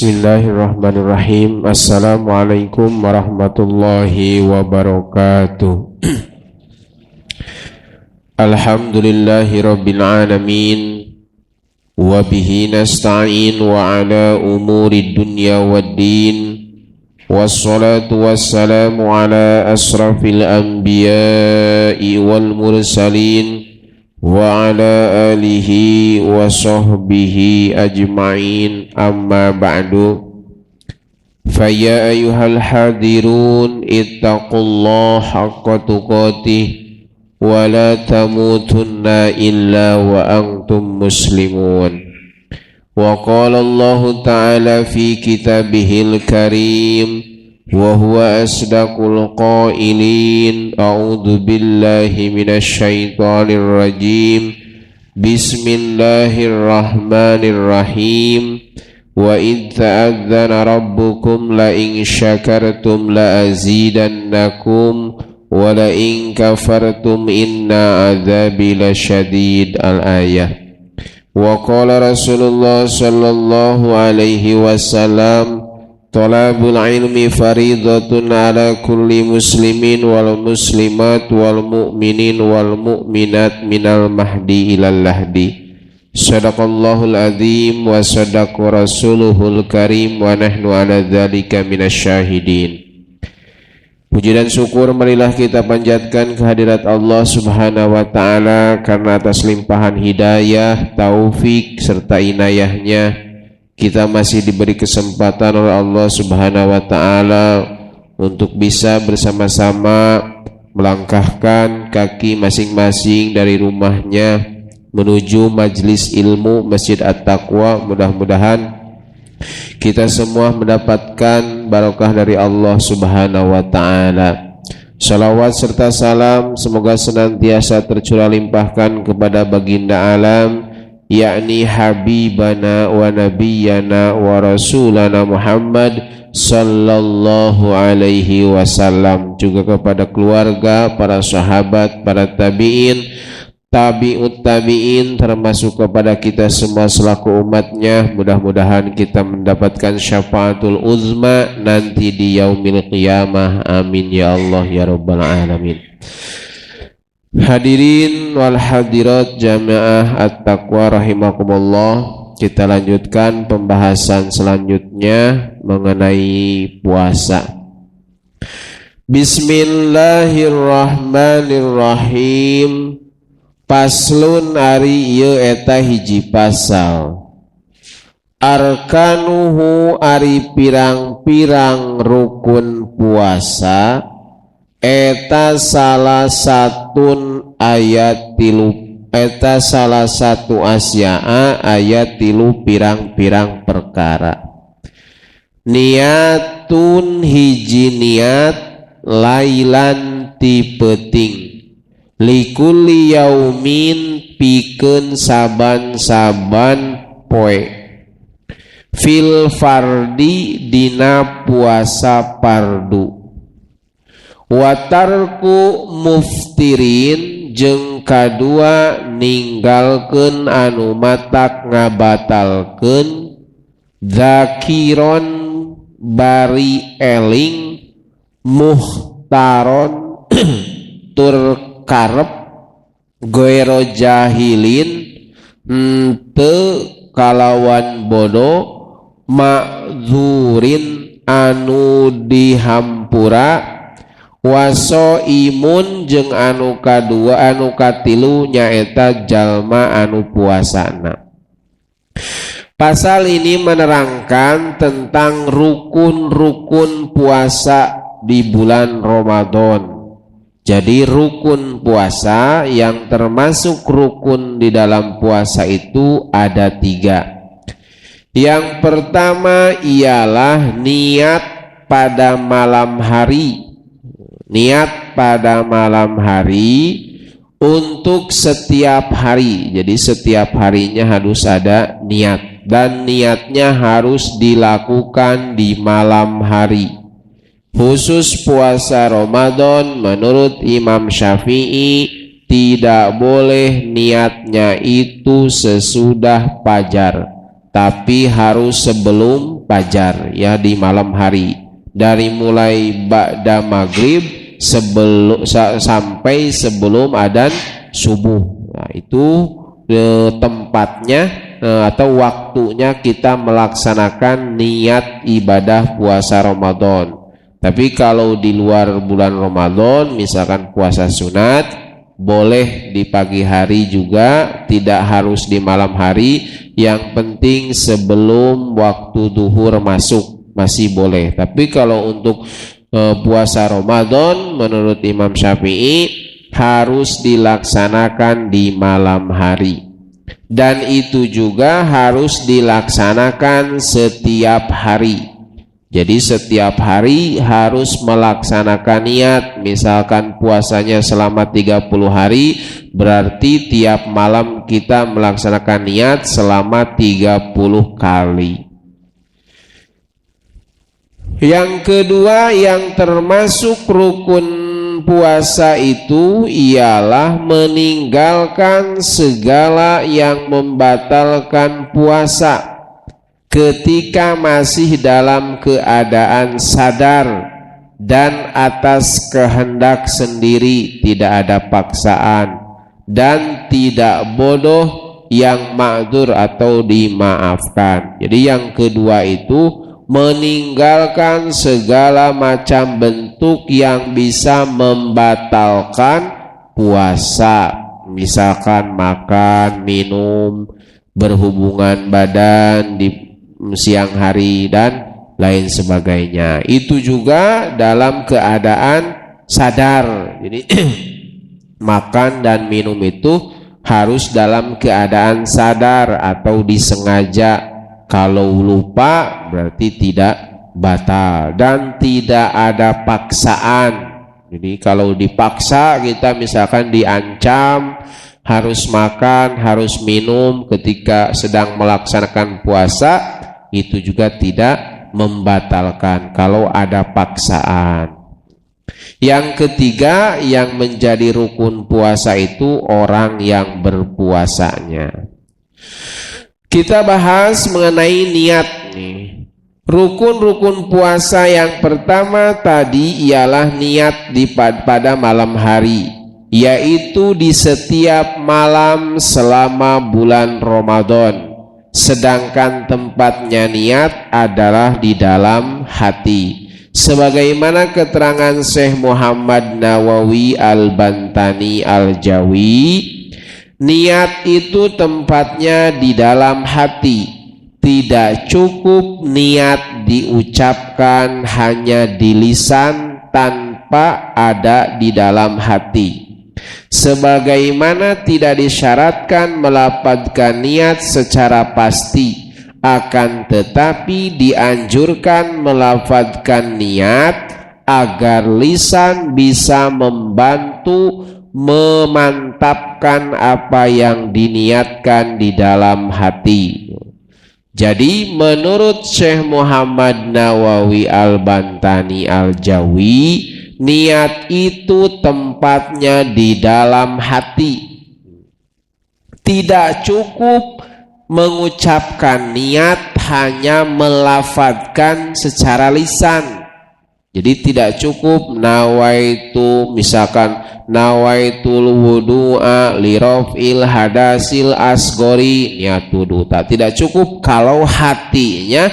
Bismillahirrahmanirrahim. Assalamualaikum warahmatullahi wabarakatuh. Alhamdulillahi rabbil alamin. Wa bihi nasta'in wa ala umuri dunya waddin. Wassalatu wassalamu ala asrafil anbiya'i wal mursalin wa ala alihi wa sahbihi ajma'in, amma ba'du. Faya ayyuhal hadirun ittaqullaha haqqa tuqatih wa la tamutunna illa wa antum muslimun. Wa qala Allahu ta'ala fi kitabihil karim wa huwa asdaqul qailin. A'udzu billahi minasy syaithanir rajim. Bismillahirrahmanirrahim. Wa idz ta'adzana rabbukum la in syakartum la azidannakum wa la in kafartum inna adzabi lasyadid. Al-ayah. Wa qala Rasulullah sallallahu alaihi wasallam, talabul ilmi faridatun ala kulli muslimin wal muslimat wal mu'minin wal mu'minat minal mahdi ilal lahdi. Sadaqallahul azim wa sadaqa rasuluhul karim wa nahnu ala dzalika minasyahidin. Puji dan syukur marilah kita panjatkan kehadirat Allah Subhanahu wa ta'ala, karena atas limpahan hidayah, taufik serta inayahnya kita masih diberi kesempatan oleh Allah Subhanahu wa ta'ala untuk bisa bersama-sama melangkahkan kaki masing-masing dari rumahnya menuju majlis ilmu Masjid At-Taqwa. Mudah-mudahan kita semua mendapatkan barokah dari Allah Subhanahu wa ta'ala. Salawat serta salam semoga senantiasa tercurah limpahkan kepada baginda alam, yakni habibana wa nabiyyana wa rasulana Muhammad sallallahu alaihi wasallam, juga kepada keluarga, para sahabat, para tabi'in, tabi'ut tabi'in, termasuk kepada kita semua selaku umatnya. Mudah-mudahan kita mendapatkan syafaatul uzma nanti di yaumil qiyamah. Amin ya Allah ya rabbal alamin. Hadirin wal hadirat jamaah At-Taqwa rahimakumullah, kita lanjutkan pembahasan selanjutnya mengenai puasa. Bismillahirrahmanirrahim. Paslun ari ieu eta hiji pasal. Arkanuhu ari pirang-pirang rukun puasa, eta salah satun ayat tilu, eta salah satu asya'a ayat tilu pirang-pirang perkara. Niatun hiji niat, lailan ti peuting, likulli yaumin pikeun saban-saban poe, fil fardi dina puasa pardu, watarku muftirin jeung kadua ninggalkeun anu matak ngabatalkeun, zakiron bari eling, muhtaron tur karep, goero jahilin teu kalawan bodoh, ma'zurin anu dihampura, waso imun jeung anu kadua anu katilu nyaeta jalma anu puasana. Pasal ini menerangkan tentang rukun-rukun puasa di bulan Ramadan. Jadi rukun puasa yang termasuk rukun di dalam puasa itu ada 3. Yang pertama ialah niat pada malam hari. Niat pada malam hari untuk setiap hari. Jadi setiap harinya harus ada niat, dan niatnya harus dilakukan di malam hari. Khusus puasa Ramadan menurut Imam Syafi'i tidak boleh niatnya itu sesudah fajar. tapi harus sebelum fajar, ya, di malam hari, dari mulai ba'da maghrib sampai sebelum adzan subuh. Nah, itu tempatnya atau waktunya kita melaksanakan niat ibadah puasa Ramadan. Tapi kalau di luar bulan Ramadan, misalkan puasa sunat, boleh di pagi hari juga, tidak harus di malam hari. Yang penting sebelum waktu duhur masuk masih boleh. Tapi kalau untuk puasa Ramadan menurut Imam Syafi'i harus dilaksanakan di malam hari. Dan itu juga harus dilaksanakan setiap hari. Jadi setiap hari harus melaksanakan niat. Misalkan puasanya selama 30 hari, berarti tiap malam kita melaksanakan niat selama 30 kali. Yang kedua yang termasuk rukun puasa itu ialah meninggalkan segala yang membatalkan puasa ketika masih dalam keadaan sadar dan atas kehendak sendiri, tidak ada paksaan, dan tidak bodoh yang ma'dzur atau dimaafkan. Jadi yang kedua itu meninggalkan segala macam bentuk yang bisa membatalkan puasa, misalkan makan, minum, berhubungan badan di siang hari dan lain sebagainya. Itu juga dalam keadaan sadar. Jadi makan dan minum itu harus dalam keadaan sadar atau disengaja. Kalau lupa berarti tidak batal dan tidak ada paksaan. Jadi kalau dipaksa, kita misalkan diancam harus makan, harus minum ketika sedang melaksanakan puasa, itu juga tidak membatalkan kalau ada paksaan. Yang ketiga yang menjadi rukun puasa itu orang yang berpuasanya. Kita bahas mengenai niat nih. Rukun-rukun puasa yang pertama tadi ialah niat pada malam hari, yaitu di setiap malam selama bulan Ramadan. Sedangkan tempatnya niat adalah di dalam hati. Sebagaimana keterangan Syekh Muhammad Nawawi Al-Bantani Al-Jawi, niat itu tempatnya di dalam hati. Tidak cukup niat diucapkan hanya di lisan tanpa ada di dalam hati. Sebagaimana tidak disyaratkan melafadzkan niat secara pasti, akan tetapi dianjurkan melafadzkan niat agar lisan bisa membantu memantapkan apa yang diniatkan di dalam hati. Jadi menurut Syekh Muhammad Nawawi Al-Bantani Al-Jawi, niat itu tempatnya di dalam hati. Tidak cukup mengucapkan niat hanya melafadzkan secara lisan. Jadi tidak cukup nawaitu, misalkan nawaitul wudu'a liraf'il hadasil asgori, niat wudu. Tidak cukup kalau hatinya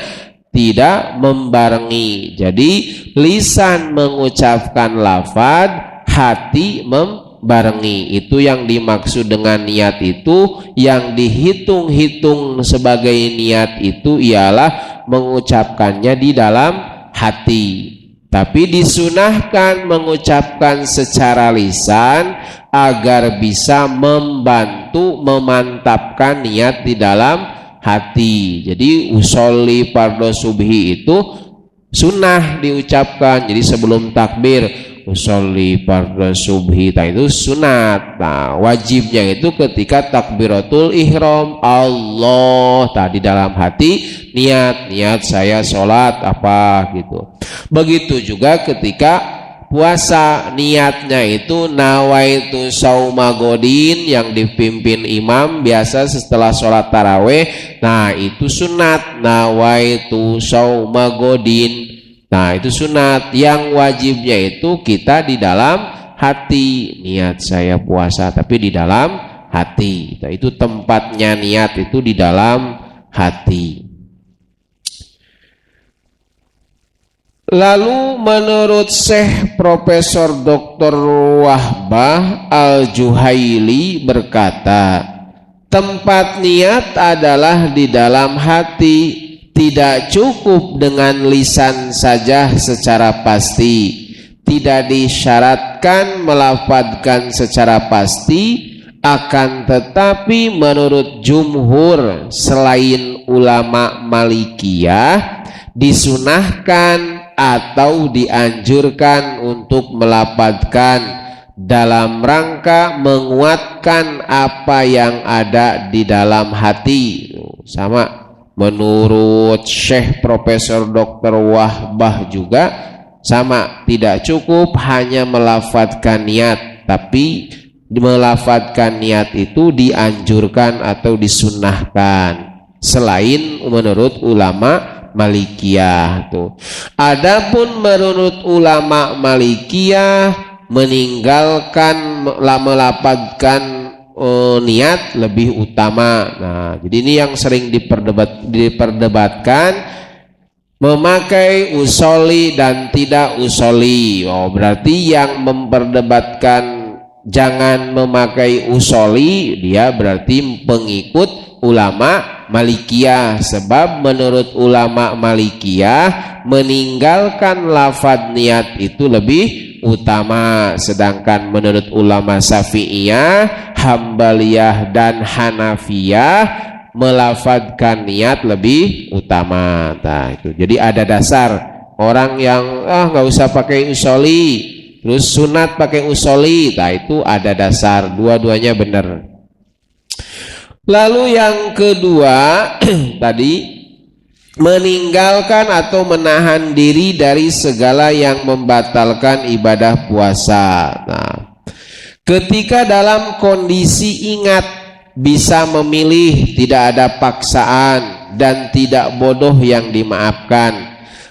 tidak membarengi. Jadi lisan mengucapkan lafaz, hati membarengi. Itu yang dimaksud dengan niat itu. Yang dihitung-hitung sebagai niat itu ialah mengucapkannya di dalam hati. Tapi disunahkan mengucapkan secara lisan agar bisa membantu memantapkan niat di dalam hati. Jadi usolli fardhu subhi itu sunnah diucapkan. Jadi sebelum takbir usolli fardhu subhi itu sunat. Nah, wajibnya itu ketika takbiratul ihram, Allah tadi dalam hati niat saya sholat apa gitu. Begitu juga ketika puasa, niatnya itu nawaitu saumagodin yang dipimpin imam biasa setelah sholat taraweh. Nah itu sunat, nawaitu saumagodin. Nah itu sunat. Yang wajibnya itu kita di dalam hati, niat saya puasa tapi di dalam hati. Nah, itu tempatnya niat itu di dalam hati. Lalu menurut Syekh Profesor Dr. Wahbah Al-Juhaili berkata, tempat niat adalah di dalam hati, tidak cukup dengan lisan saja secara pasti, tidak disyaratkan melafadzkan secara pasti, akan tetapi menurut jumhur selain ulama Malikiyah disunahkan atau dianjurkan untuk melafadzkan dalam rangka menguatkan apa yang ada di dalam hati. Sama menurut Syekh Profesor Dr. Wahbah juga sama, tidak cukup hanya melafadzkan niat, tapi melafadzkan niat itu dianjurkan atau disunahkan selain menurut ulama Malikiyah tuh. Adapun menurut ulama Malikiyah meninggalkan melafadzkan niat lebih utama. Nah, jadi ini yang sering diperdebatkan, memakai usoli dan tidak usoli. Oh, berarti yang memperdebatkan jangan memakai usoli dia berarti pengikut ulama Malikiyah, sebab menurut ulama Malikiyah meninggalkan lafadz niat itu lebih utama, sedangkan menurut ulama Syafi'iyah, Hambaliyah dan Hanafiyah melafadzkan niat lebih utama. Nah, itu jadi ada dasar orang yang nggak usah pakai usoli, terus sunat pakai usoli. Nah, itu ada dasar, dua-duanya benar. Lalu yang kedua tadi meninggalkan atau menahan diri dari segala yang membatalkan ibadah puasa. Nah, ketika dalam kondisi ingat, bisa memilih, tidak ada paksaan dan tidak bodoh yang dimaafkan.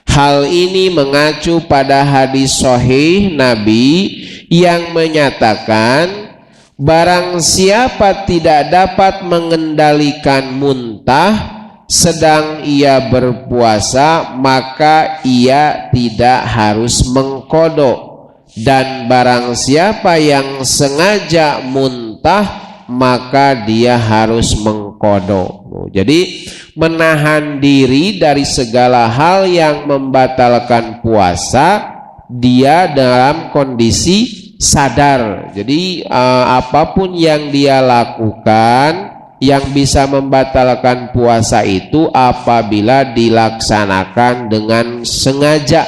Hal ini mengacu pada hadis sahih Nabi yang menyatakan, barang siapa tidak dapat mengendalikan muntah sedang ia berpuasa, maka ia tidak harus mengkodok. Dan barang siapa yang sengaja muntah, maka dia harus mengkodok. Jadi menahan diri dari segala hal yang membatalkan puasa, dia dalam kondisi sadar. Jadi apapun yang dia lakukan yang bisa membatalkan puasa itu apabila dilaksanakan dengan sengaja,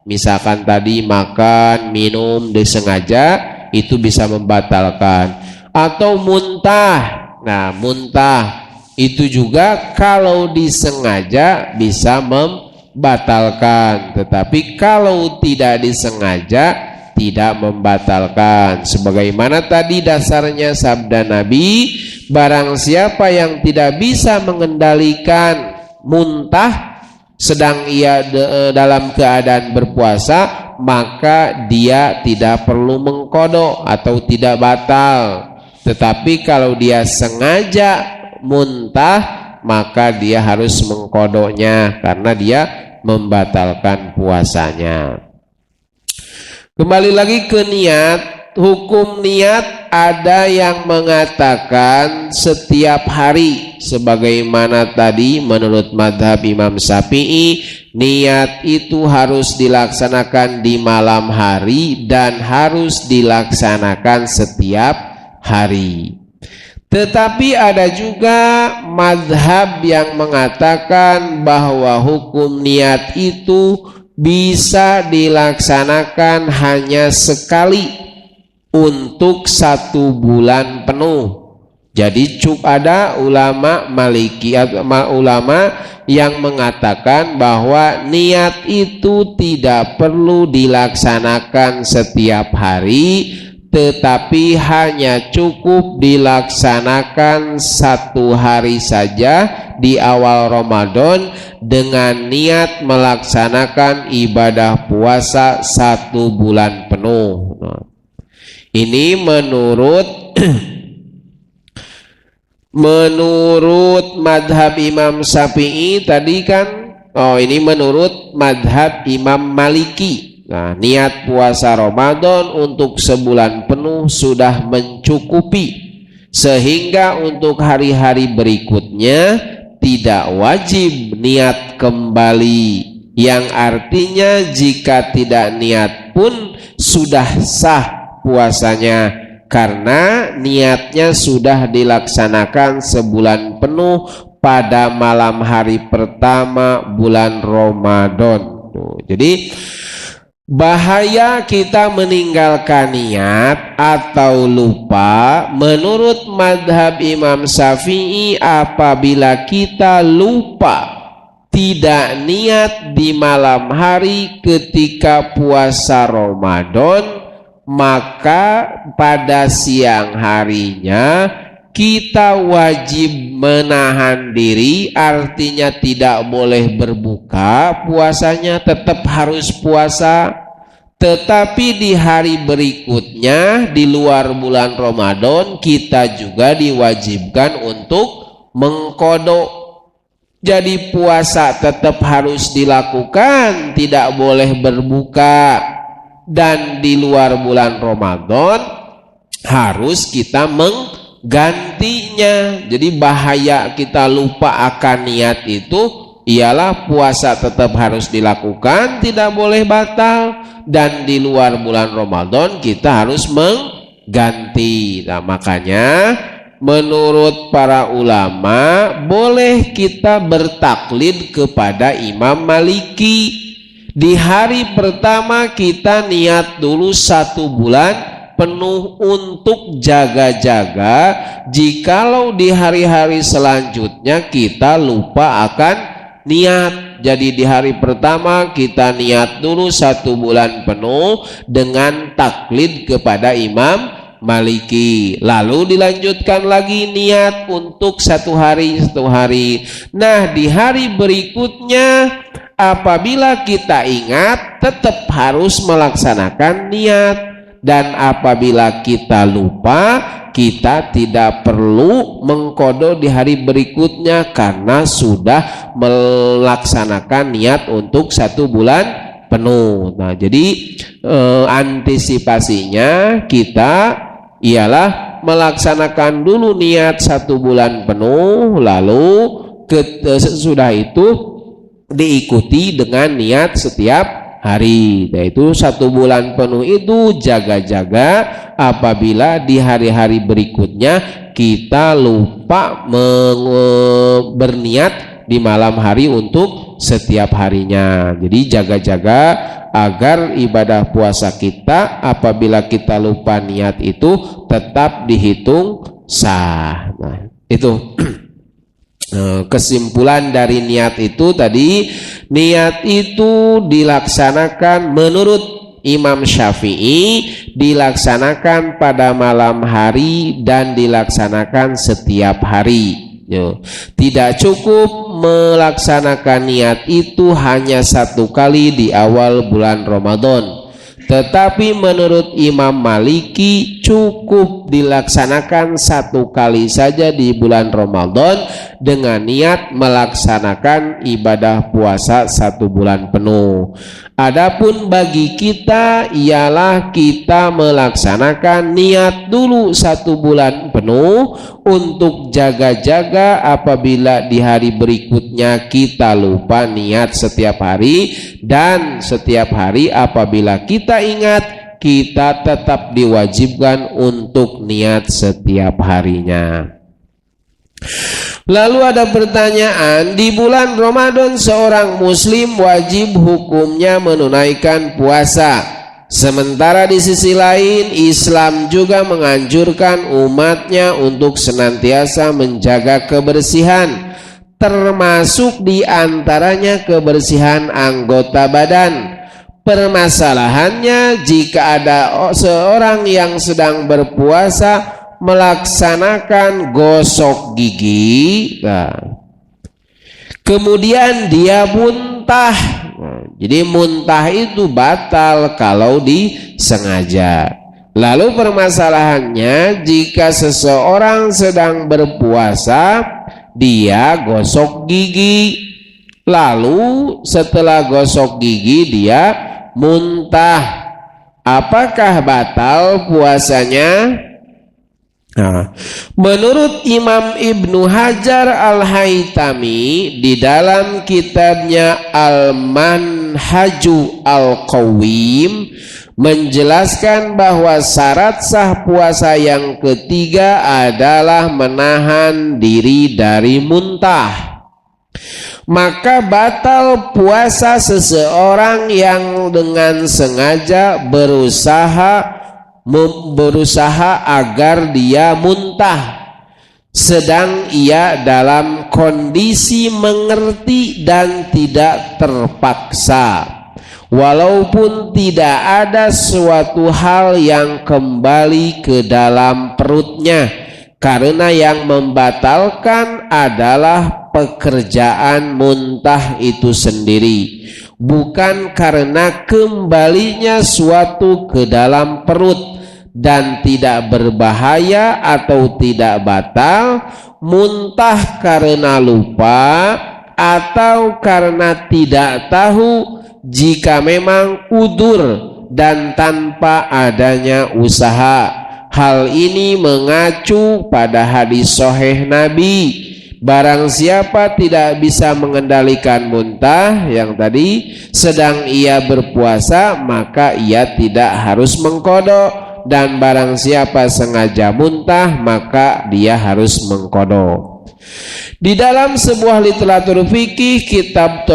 misalkan tadi makan minum disengaja, itu bisa membatalkan. Atau muntah, nah muntah itu juga kalau disengaja bisa membatalkan, tetapi kalau tidak disengaja tidak membatalkan. Sebagaimana tadi dasarnya sabda Nabi, barang siapa yang tidak bisa mengendalikan muntah sedang ia dalam keadaan berpuasa, maka dia tidak perlu mengkodok atau tidak batal. Tetapi kalau dia sengaja muntah, maka dia harus mengkodoknya karena dia membatalkan puasanya. Kembali lagi ke niat, hukum niat ada yang mengatakan setiap hari, sebagaimana tadi menurut madhab Imam Syafi'i, niat itu harus dilaksanakan di malam hari dan harus dilaksanakan setiap hari. Tetapi ada juga madhab yang mengatakan bahwa hukum niat itu bisa dilaksanakan hanya sekali untuk 1 bulan penuh. Jadi ada ulama Maliki atau ulama yang mengatakan bahwa niat itu tidak perlu dilaksanakan setiap hari, tetapi hanya cukup dilaksanakan satu hari saja di awal Ramadan dengan niat melaksanakan ibadah puasa 1 bulan penuh. Ini menurut madhab Imam Syafi'i tadi kan, ini menurut madhab Imam Maliki. Nah, niat puasa Ramadan untuk sebulan penuh sudah mencukupi, sehingga untuk hari-hari berikutnya tidak wajib niat kembali, yang artinya jika tidak niat pun sudah sah puasanya, karena niatnya sudah dilaksanakan sebulan penuh pada malam hari pertama bulan Ramadan. Jadi bahaya kita meninggalkan niat atau lupa menurut madhab Imam Syafi'i apabila kita lupa tidak niat di malam hari ketika puasa Ramadan, maka pada siang harinya kita wajib menahan diri, artinya tidak boleh berbuka, puasanya tetap harus puasa. Tetapi di hari berikutnya di luar bulan Ramadan kita juga diwajibkan untuk mengqadha. Jadi puasa tetap harus dilakukan, tidak boleh berbuka. Dan di luar bulan Ramadan harus kita menggantinya. Jadi bahaya kita lupa akan niat itu ialah puasa tetap harus dilakukan, tidak boleh batal, dan di luar bulan Ramadan kita harus mengganti. Nah, makanya menurut para ulama boleh kita bertaklid kepada Imam Maliki. Di hari pertama kita niat dulu 1 bulan penuh untuk jaga-jaga. Jikalau di hari-hari selanjutnya kita lupa akan niat, jadi di hari pertama kita niat dulu 1 bulan penuh dengan taklid kepada Imam Maliki, lalu dilanjutkan lagi niat untuk 1 hari 1 hari. Nah, di hari berikutnya apabila kita ingat tetap harus melaksanakan niat, dan apabila kita lupa kita tidak perlu mengqadha di hari berikutnya karena sudah melaksanakan niat untuk 1 bulan penuh. Nah, jadi antisipasinya kita ialah melaksanakan dulu niat 1 bulan penuh, lalu sesudah itu diikuti dengan niat setiap hari, yaitu 1 bulan penuh itu jaga-jaga apabila di hari-hari berikutnya kita lupa berniat di malam hari untuk setiap harinya. Jadi jaga-jaga agar ibadah puasa kita apabila kita lupa niat itu tetap dihitung sah. Nah, itu kesimpulan dari niat itu tadi. Niat itu dilaksanakan menurut Imam Syafi'i dilaksanakan pada malam hari dan dilaksanakan setiap hari. Tidak cukup melaksanakan niat itu hanya 1 kali di awal bulan Ramadan, tetapi menurut Imam Maliki cukup dilaksanakan 1 kali saja di bulan Ramadan dengan niat melaksanakan ibadah puasa 1 bulan penuh. Adapun bagi kita ialah kita melaksanakan niat dulu 1 bulan penuh untuk jaga-jaga apabila di hari berikutnya kita lupa niat setiap hari, dan setiap hari apabila kita ingat kita tetap diwajibkan untuk niat setiap harinya. Lalu ada pertanyaan, di bulan Ramadan seorang muslim wajib hukumnya menunaikan puasa Sementara di sisi lain Islam juga menganjurkan umatnya untuk senantiasa menjaga kebersihan, termasuk diantaranya kebersihan anggota badan. Permasalahannya jika ada seorang yang sedang berpuasa melaksanakan gosok gigi, kemudian dia muntah. Jadi muntah itu batal kalau disengaja. Lalu permasalahannya jika seseorang sedang berpuasa, dia gosok gigi, lalu setelah gosok gigi dia muntah, apakah batal puasanya? Menurut Imam Ibnu Hajar Al-Haytami di dalam kitabnya Al-Manhaju Al-Qawim menjelaskan bahwa syarat sah puasa yang ketiga adalah menahan diri dari muntah. Maka batal puasa seseorang yang dengan sengaja berusaha agar dia muntah, sedang ia dalam kondisi mengerti dan tidak terpaksa, walaupun tidak ada suatu hal yang kembali ke dalam perutnya, karena yang membatalkan adalah pekerjaan muntah itu sendiri, bukan karena kembalinya suatu ke dalam perut. Dan tidak berbahaya atau tidak batal muntah karena lupa atau karena tidak tahu, jika memang udzur dan tanpa adanya usaha. Hal ini mengacu pada hadis sahih Nabi, barang siapa tidak bisa mengendalikan muntah yang tadi sedang ia berpuasa, maka ia tidak harus mengqadha. Dan barang siapa sengaja muntah, maka dia harus mengqadha. Di dalam sebuah literatur fikih, kitab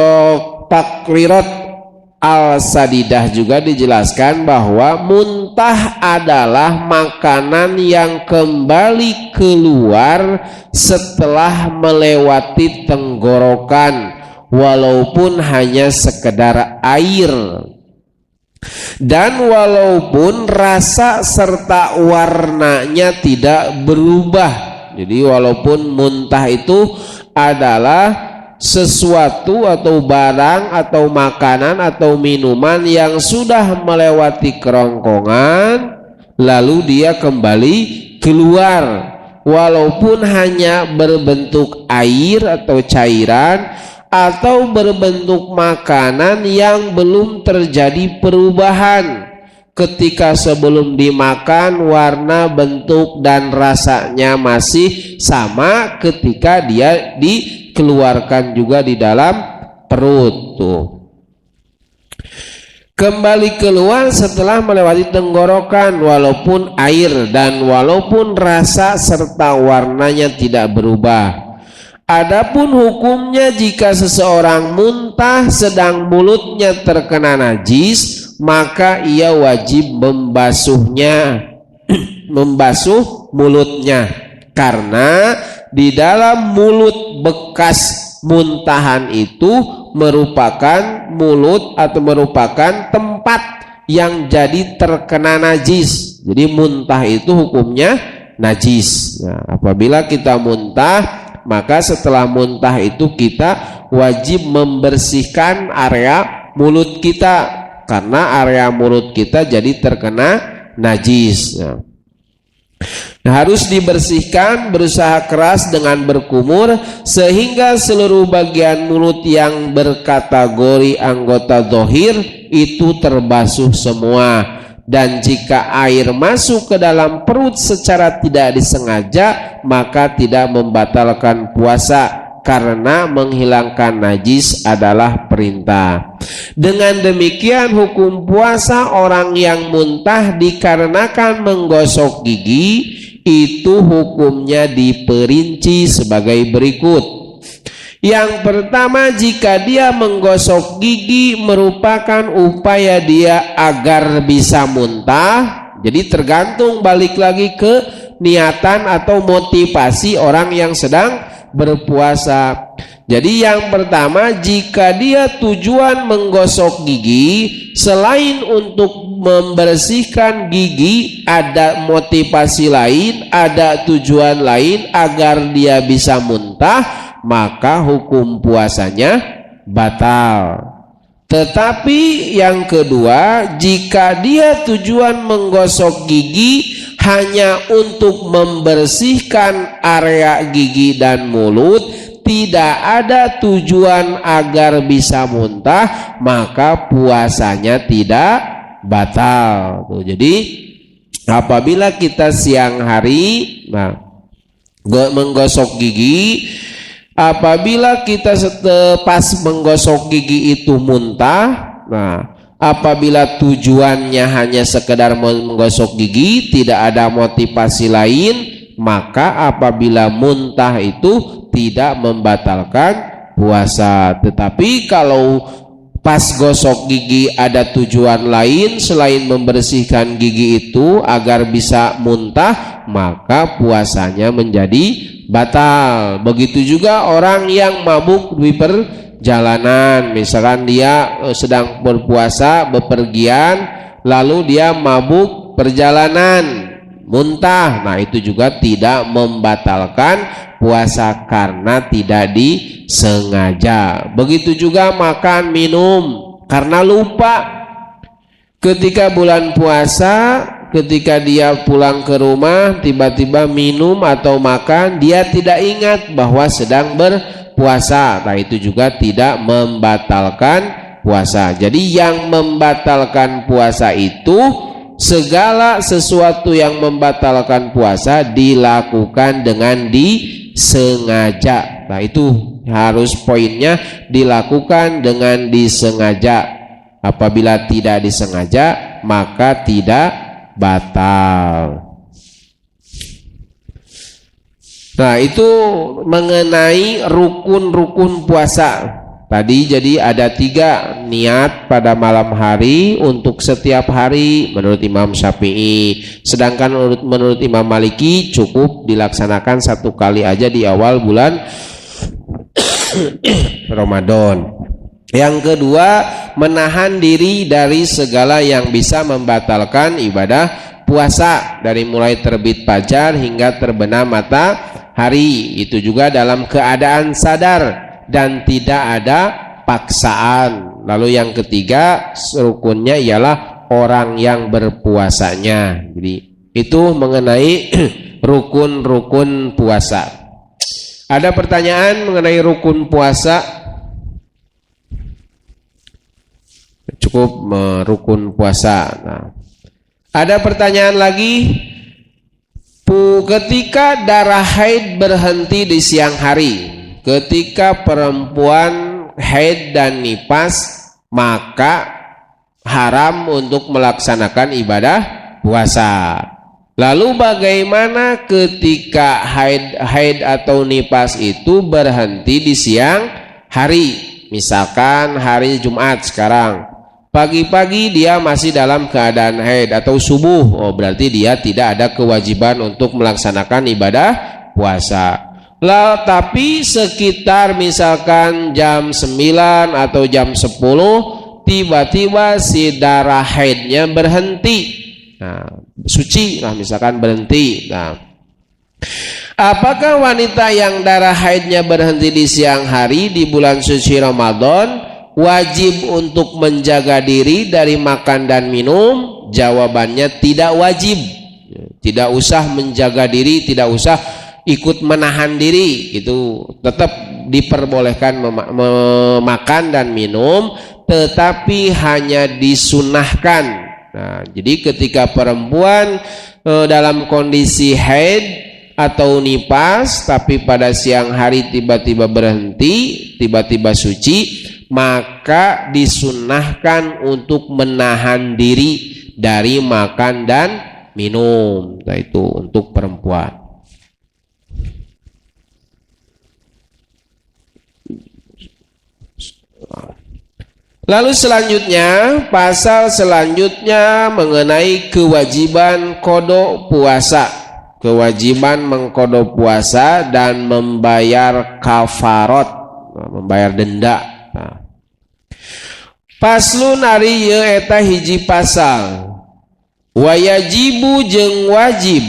Taqrirat Al-Sadidah juga dijelaskan bahwa muntah adalah makanan yang kembali keluar setelah melewati tenggorokan, walaupun hanya sekedar air. Dan walaupun rasa serta warnanya tidak berubah. Jadi walaupun muntah itu adalah sesuatu atau barang atau makanan atau minuman yang sudah melewati kerongkongan, lalu dia kembali keluar, walaupun hanya berbentuk air atau cairan, atau berbentuk makanan yang belum terjadi perubahan. Ketika sebelum dimakan warna, bentuk dan rasanya masih sama ketika dia dikeluarkan juga di dalam perut tuh. Kembali keluar setelah melewati tenggorokan walaupun air dan walaupun rasa serta warnanya tidak berubah. Adapun hukumnya jika seseorang muntah sedang mulutnya terkena najis, maka ia wajib membasuh mulutnya, karena di dalam mulut bekas muntahan itu merupakan mulut atau merupakan tempat yang jadi terkena najis. Jadi muntah itu hukumnya najis. Nah, apabila kita muntah, maka setelah muntah itu kita wajib membersihkan area mulut kita, karena area mulut kita jadi terkena najis. Harus dibersihkan, berusaha keras dengan berkumur sehingga seluruh bagian mulut yang berkategori anggota zahir itu terbasuh semua. Dan jika air masuk ke dalam perut secara tidak disengaja, maka tidak membatalkan puasa, karena menghilangkan najis adalah perintah. Dengan demikian hukum puasa orang yang muntah dikarenakan menggosok gigi itu hukumnya diperinci sebagai berikut. Yang pertama, jika dia menggosok gigi merupakan upaya dia agar bisa muntah. Jadi tergantung balik lagi ke niatan atau motivasi orang yang sedang berpuasa. Jadi yang pertama, jika dia tujuan menggosok gigi selain untuk membersihkan gigi, ada motivasi lain, ada tujuan lain agar dia bisa muntah, maka hukum puasanya batal. Tetapi yang kedua, jika dia tujuan menggosok gigi hanya untuk membersihkan area gigi dan mulut, tidak ada tujuan agar bisa muntah, maka puasanya tidak batal. Jadi apabila kita siang hari menggosok gigi, apabila kita pas menggosok gigi itu muntah, apabila tujuannya hanya sekedar menggosok gigi, tidak ada motivasi lain, maka apabila muntah itu tidak membatalkan puasa. Tetapi kalau pas gosok gigi ada tujuan lain selain membersihkan gigi itu agar bisa muntah, maka puasanya menjadi batal. Begitu juga orang yang mabuk di perjalanan, misalkan dia sedang berpuasa bepergian lalu dia mabuk perjalanan muntah, nah itu juga tidak membatalkan puasa karena tidak disengaja. Begitu juga makan minum karena lupa. Ketika bulan puasa, ketika dia pulang ke rumah tiba-tiba minum atau makan, dia tidak ingat bahwa sedang berpuasa, nah itu juga tidak membatalkan puasa. Jadi yang membatalkan puasa itu segala sesuatu yang membatalkan puasa dilakukan dengan disengaja. Nah itu harus poinnya, dilakukan dengan disengaja. Apabila tidak disengaja maka tidak batal. Nah itu mengenai rukun-rukun puasa. Tadi jadi ada 3 niat pada malam hari untuk setiap hari menurut Imam Syafi'i. Sedangkan menurut Imam Maliki cukup dilaksanakan 1 kali aja di awal bulan Ramadan. Yang kedua, menahan diri dari segala yang bisa membatalkan ibadah puasa, dari mulai terbit fajar hingga terbenam matahari. Itu juga dalam keadaan sadar dan tidak ada paksaan. Lalu yang ketiga, rukunnya ialah orang yang berpuasanya. Jadi itu mengenai rukun-rukun puasa. Ada pertanyaan mengenai rukun puasa? Cukup rukun puasa. Nah, ada pertanyaan lagi. Ketika darah haid berhenti di siang hari, ketika perempuan haid dan nifas, maka haram untuk melaksanakan ibadah puasa. Lalu bagaimana ketika haid atau nifas itu berhenti di siang hari? Misalkan hari Jumat sekarang, pagi-pagi dia masih dalam keadaan haid atau subuh, oh berarti dia tidak ada kewajiban untuk melaksanakan ibadah puasa. Lah, tapi sekitar misalkan jam 9 atau jam 10 tiba-tiba si darah haidnya berhenti. Nah, suci lah misalkan berhenti. Nah, apakah wanita yang darah haidnya berhenti di siang hari di bulan suci Ramadan wajib untuk menjaga diri dari makan dan minum? Jawabannya tidak wajib. Tidak usah menjaga diri, tidak usah ikut menahan diri, itu tetap diperbolehkan memakan dan minum, tetapi hanya disunahkan. Nah, jadi ketika perempuan dalam kondisi haid atau nifas tapi pada siang hari tiba-tiba berhenti, tiba-tiba suci, maka disunahkan untuk menahan diri dari makan dan minum. Nah, itu untuk perempuan. Lalu selanjutnya, pasal selanjutnya mengenai kewajiban qada puasa. Kewajiban mengqada puasa dan membayar kafarat, membayar denda. Nah. Paslun ari ieu eta hiji pasal. Wayajibu jeung wajib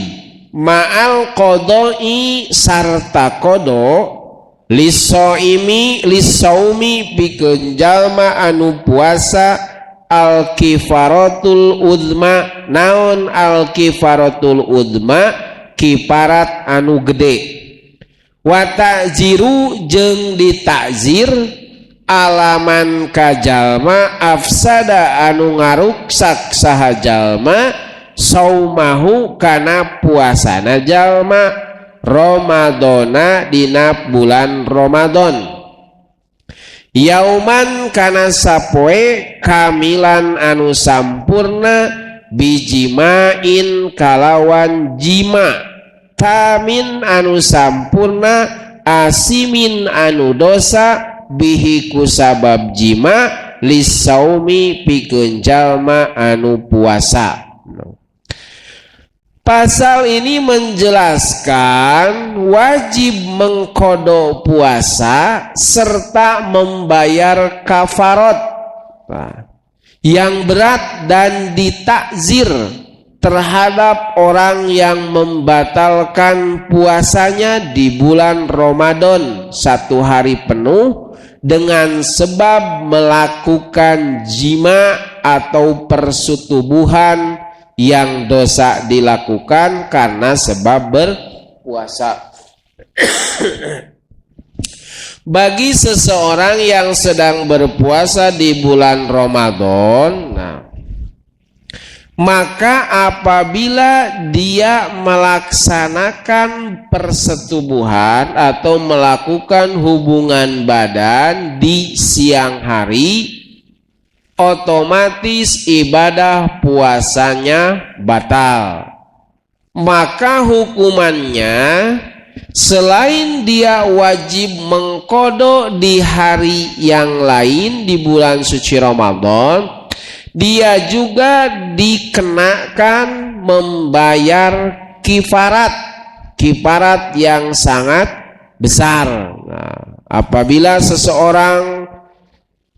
ma'al qada'i sarta qada lisaumi pikeun jalma anu puasa al kifaratul uzma. Naon al kifaratul uzma? Kifarat anu gede. Wa ta'ziru jeung ditakzir alaman ka jalma afsada anu ngaruksak saha jalma saumahu kana puasana jalma Ramadana dina bulan Ramadan. Yauman kana sapoe kamilan anu sampurna bijimain kalawan jima, tamin anu sampurna asimin anu dosa bihi kusabab jima lisaumi pikeun jalma anu puasa. Pasal ini menjelaskan wajib mengqada puasa serta membayar kafarat yang berat dan ditakzir terhadap orang yang membatalkan puasanya di bulan Ramadan 1 hari penuh dengan sebab melakukan jima atau persetubuhan yang dosa dilakukan karena sebab berpuasa. Bagi seseorang yang sedang berpuasa di bulan Ramadan, maka apabila dia melaksanakan persetubuhan atau melakukan hubungan badan di siang hari, otomatis ibadah puasanya batal. Maka hukumannya selain dia wajib mengqada di hari yang lain di bulan suci Ramadan, dia juga dikenakan membayar kifarat yang sangat besar. Apabila seseorang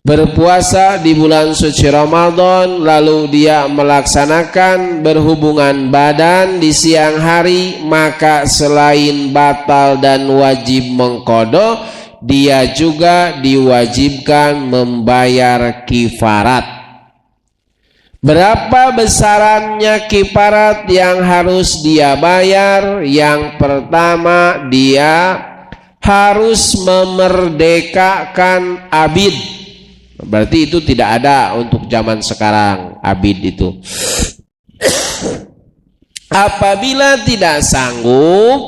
berpuasa di bulan suci Ramadan lalu dia melaksanakan berhubungan badan di siang hari, maka selain batal dan wajib mengqada, dia juga diwajibkan membayar kifarat. Berapa besarannya kifarat yang harus dia bayar? Yang pertama, dia harus memerdekakan abid. Berarti itu tidak ada untuk zaman sekarang, abid itu. Apabila tidak sanggup,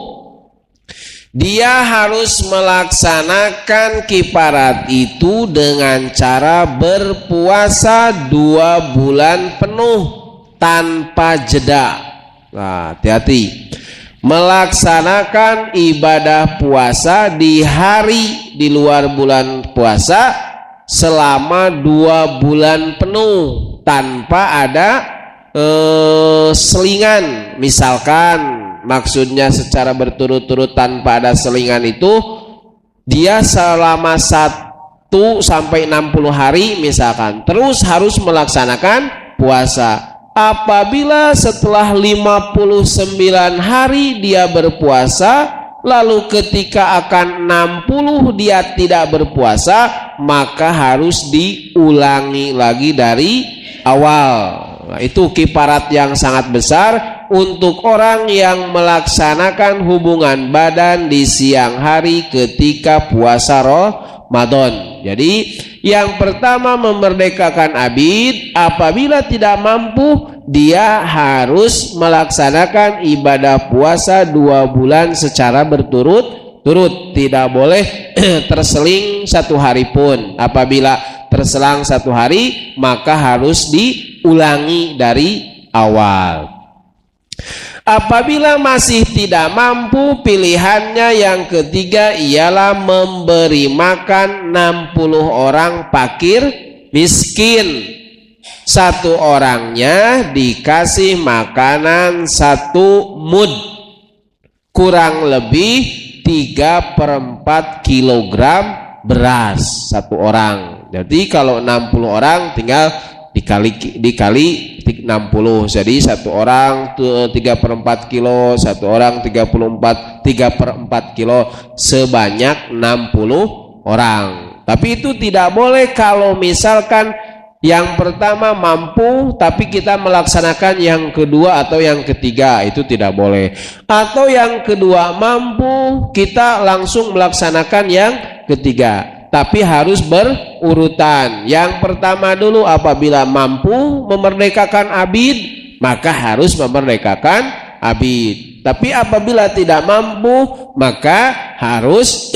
dia harus melaksanakan kifarat itu dengan cara berpuasa 2 bulan penuh tanpa jeda. Nah, hati-hati. Melaksanakan ibadah puasa di hari di luar bulan puasa selama 2 bulan penuh tanpa ada selingan. Misalkan maksudnya secara berturut-turut tanpa ada selingan itu dia selama 1 sampai 60 hari misalkan, terus harus melaksanakan puasa. Apabila setelah 59 hari dia berpuasa, lalu ketika akan 60 dia tidak berpuasa, maka harus diulangi lagi dari awal. Nah, itu kifarat yang sangat besar untuk orang yang melaksanakan hubungan badan di siang hari ketika puasa Ramadan. Jadi yang pertama, memerdekakan abid. Apabila tidak mampu, dia harus melaksanakan ibadah puasa 2 bulan secara berturut-turut. Tidak boleh terseling 1 hari pun. Apabila terselang 1 hari, maka harus diulangi dari awal. Apabila masih tidak mampu, pilihannya yang ketiga ialah memberi makan 60 orang fakir miskin. Satu orangnya dikasih makanan 1 mud, kurang lebih 3/4 kilogram beras satu orang. Jadi kalau 60 orang tinggal dikali 60. Jadi satu orang 3/4 kilo, satu orang 3/4 kilo, sebanyak 60 orang. Tapi itu tidak boleh kalau misalkan yang pertama mampu tapi kita melaksanakan yang kedua atau yang ketiga, itu tidak boleh. Atau yang kedua mampu kita langsung melaksanakan yang ketiga, tapi harus berurutan. Yang pertama dulu, apabila mampu memerdekakan abid maka harus memerdekakan abid. Tapi apabila tidak mampu maka harus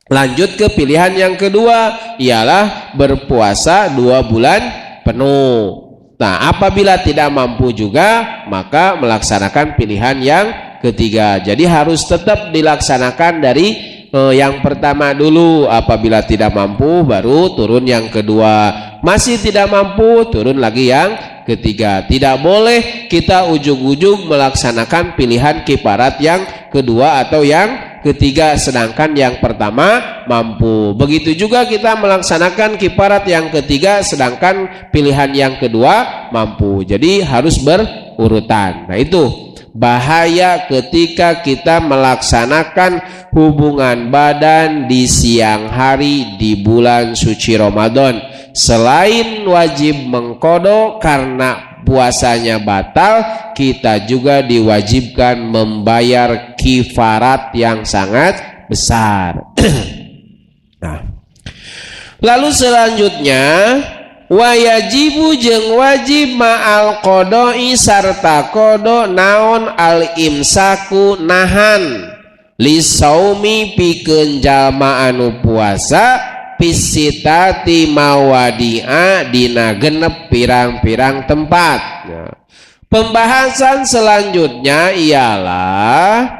lanjut ke pilihan yang kedua, ialah berpuasa 2 bulan penuh. Nah, apabila tidak mampu juga maka melaksanakan pilihan yang ketiga. Jadi harus tetap dilaksanakan dari yang pertama dulu. Apabila tidak mampu baru turun yang kedua. Masih tidak mampu turun lagi yang ketiga. Tidak boleh kita ujung-ujung melaksanakan pilihan kifarat yang kedua atau yang ketiga sedangkan yang pertama mampu. Begitu juga kita melaksanakan kifarat yang ketiga sedangkan pilihan yang kedua mampu. Jadi harus berurutan. Nah, itu bahaya ketika kita melaksanakan hubungan badan di siang hari di bulan suci Ramadan. Selain wajib mengqadha karena puasanya batal, kita juga diwajibkan membayar kifarat yang sangat besar. Nah, lalu selanjutnya wayajibu jeung wajib ma'al qodoi sarta qada naon al imsaku nahan lisaumi pikeun jalma anu puasa pisitati mawadi'a dina genep pirang-pirang tempat. Nah, pembahasan selanjutnya ialah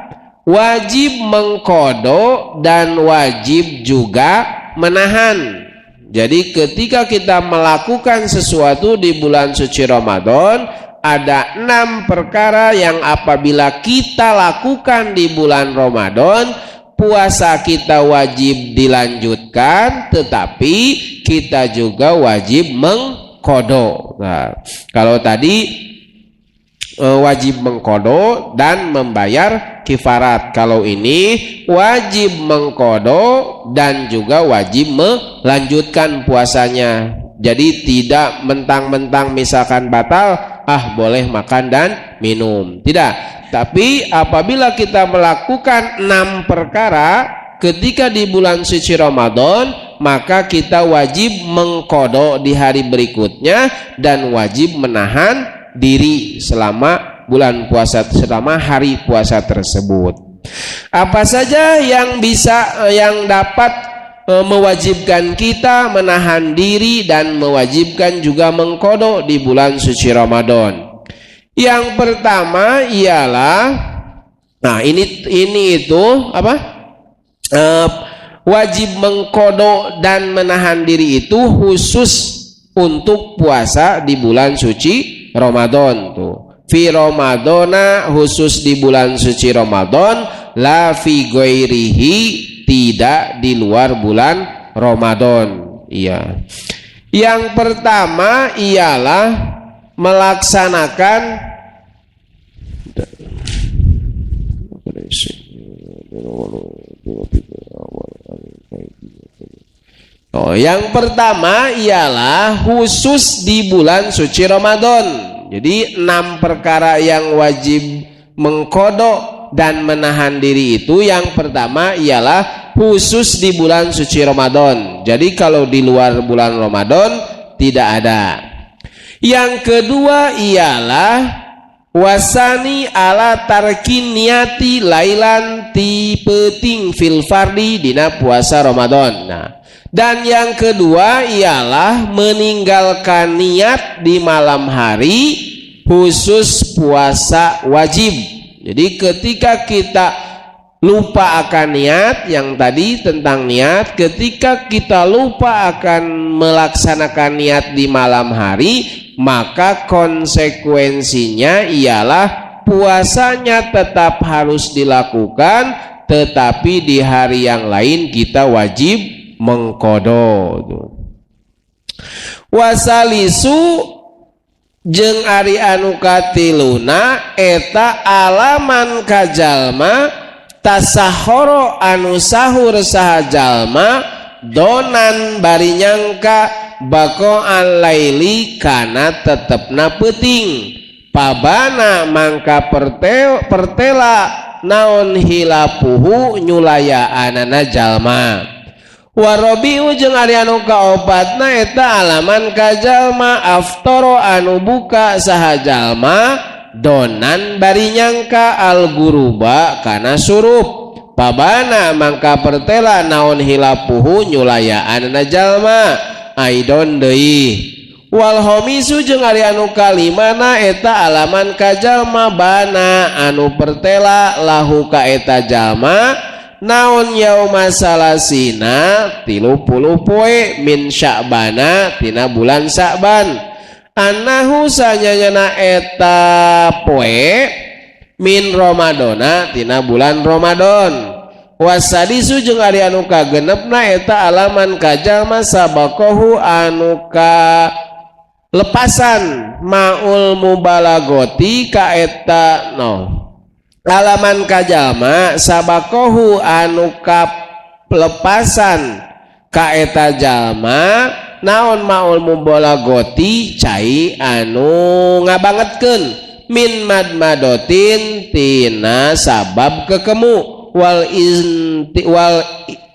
wajib mengqadha dan wajib juga menahan. Jadi ketika kita melakukan sesuatu di bulan suci Ramadan, ada 6 perkara yang apabila kita lakukan di bulan Ramadan, puasa kita wajib dilanjutkan, tetapi kita juga wajib mengqadha. Nah, kalau tadi wajib mengqadha dan membayar kifarat, kalau ini wajib mengqadha dan juga wajib melanjutkan puasanya. Jadi tidak mentang-mentang misalkan batal, boleh makan dan minum, tidak. Tapi apabila kita melakukan 6 perkara ketika di bulan suci Ramadan, maka kita wajib mengqadha di hari berikutnya dan wajib menahan diri selama bulan puasa, selama hari puasa tersebut. Apa saja yang dapat mewajibkan kita menahan diri dan mewajibkan juga mengqadha di bulan suci Ramadan? Yang pertama ialah, nah ini itu apa? Wajib mengqadha dan menahan diri itu khusus untuk puasa di bulan suci Ramadan tuh. Fi Ramadana, khusus di bulan suci Ramadan, la fi ghairihi, tidak di luar bulan Ramadan. Iya. Yang pertama ialah melaksanakan yang pertama ialah khusus di bulan suci Ramadan. Jadi 6 perkara yang wajib mengqadha dan menahan diri itu, yang pertama ialah khusus di bulan suci Ramadan. Jadi kalau di luar bulan Ramadan tidak ada. Yang kedua ialah wasani ala tarkin niati lailan ti penting fil fardi dina puasa Ramadan. Nah, dan yang kedua ialah meninggalkan niat di malam hari khusus puasa wajib. Jadi ketika kita lupa akan niat yang tadi tentang niat. Ketika kita lupa akan melaksanakan niat di malam hari, maka konsekuensinya ialah puasanya tetap harus dilakukan, tetapi di hari yang lain kita wajib mengqada. Wasalisu jeung ari anu katiluna eta alaman kajalma tasahoro anu sahur saha jalma donan bari nyangka bako al-laili kana tetepna peuting pabana mangka pertela naon hilapuhu nyulayaanana jalma. Warabiu jeung ari anu kaopatna eta alaman ka jalma aftoro anu buka saha jalma donan bari nyangka al guruba kana surup pabana mangka pertela naon hilapuhu nyulayaanna jalma aidon deui. Wal homisu jeung ari anu kalimana eta alaman ka jalma bana anu pertela lahu ka eta jalma naon yauma salasina 30 poe min Sya'bana tina bulan Sya'ban annahu sanyana eta poe min Ramadana tina bulan Ramadan. Wasadisu jeung ari anu kagenepna eta alaman ka jalma sabaqahu anu ka lepasan maul mubalagoti ka eta alaman ka jalma sabaqahu anu ka lepasan ka eta jalma naon maul mubalagoti cai anu ngabangetkeun min madmadotin tina sabab kekemu wal